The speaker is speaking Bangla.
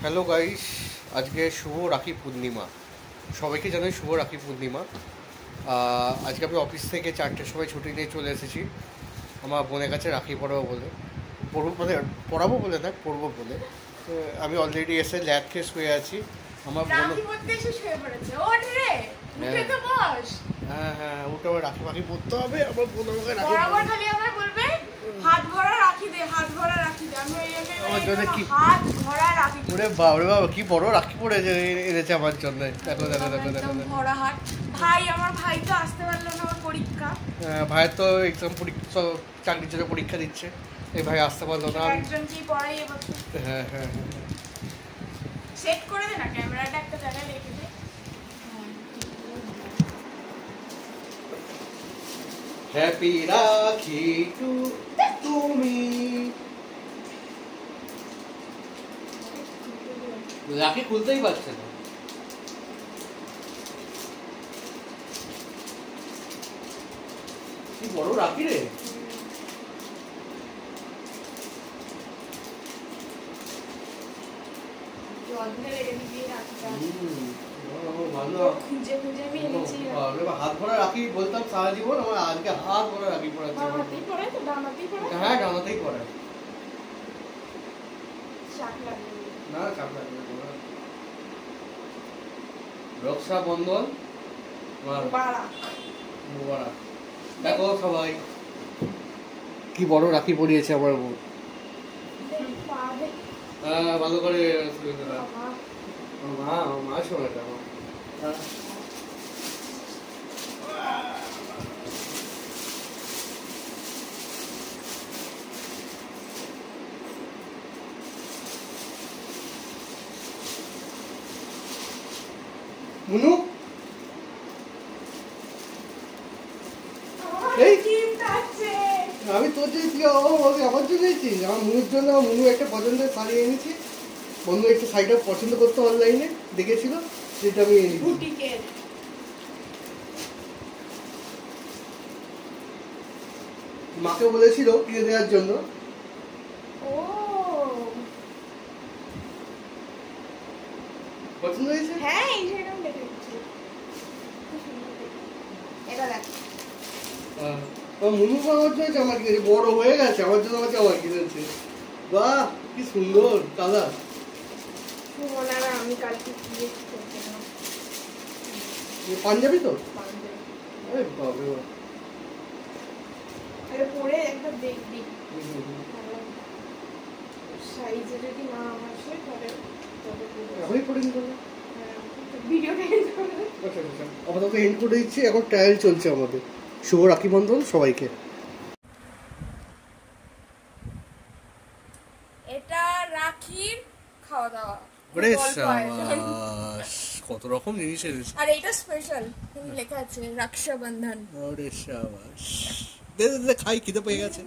হ্যালো গাইস, আজকে শুভ রাখি পূর্ণিমা। সবাইকে জানাই শুভ রাখি পূর্ণিমা। আজকে আমি অফিস থেকে 4টের সময় ছুটি নিয়ে চলে এসেছি আমার বোনের কাছে রাখি পরাবো বলে। পড়াবো বলে না, পড়বো বলে। তো আমি অলরেডি এসে ল্যাদ খেয়ে শুয়ে আছি। আমার বোন হ্যাঁ হ্যাঁ, ওটা আবার রাখি ফাঁকি পরতে হবে। আমার বোন আমাকে রাখি ওরে বাবা বাবা, কি বড় রাখি পড়েছে এনেছে আমার জন্য। দেখো দেখো দেখো দেখো ভাইয়ের তো এক্সাম পরীক্ষা, চাকরির জন্য পরীক্ষা দিচ্ছে। এই ভাই আসতে পারলো না। হ্যাঁ হ্যাঁ হ্যাঁ, সেট করে দে না, ক্যামেরাটা একটা জায়গায় রেখে দে। হ্যাপি রাখি টু তুমি। রাখি খুলতেই পারছে না। কি বড় রাখি রে। হাত ভরা রাখি বলতাম সারা জীবন, আমার আজকে হাত ভরা রাখি পড়াচ্ছে। হ্যাঁ, ডানাতেই পড়ে। না, চাপ লাগবে না। রক্ষাবন্ধন মুবারক। দেখো সবাই কি বড় রাখি পরিয়েছে আমার বোন। হ্যাঁ, ভালো করে মা শোনাটা আমার। মুনু আমি তোর জন্য তুই আমার জন্য এসেছিস। আমার মুনুর জন্য মুনু একটা পছন্দের শাড়ি এনেছি। বন্ধু একটা শাড়িটা পছন্দ করতে অনলাইনে দেখেছিল, সেটা আমি এনেছি। মাকে বলেছিল কিনে দেওয়ার জন্য। পছন্দ হয়েছে? হ্যাঁ, এই শাড়িটা আমি দেখে দিচ্ছি। এটা দেখ। মুনু আমার জন্য জামা কিনেছে, বড় হয়ে গেছে, আমার জন্য আমার জামা কিনেছে। বাহ, কি সুন্দর কালার। আমি কালকে পাঞ্জাবি তো? আরে বাবা, আরে পরে একটা দেখবি সাইজে যদি না আসে তাহলে এখনই পরে নিতে হবে। ভিডিওটা আচ্ছা আচ্ছা, আপাতত এন্ড করে দিচ্ছি। এখন ট্রায়াল চলছে আমাদের। শুভ রাখি বন্ধন সবাইকে। এটা রাখির খাওয়া দাওয়া, কত রকম জিনিস এনেছে। আর এটা স্পেশাল লেখা আছে রক্ষাবন্ধন। আরে শাবাশ, দে দে খাই, খিদে পেয়ে গেছে।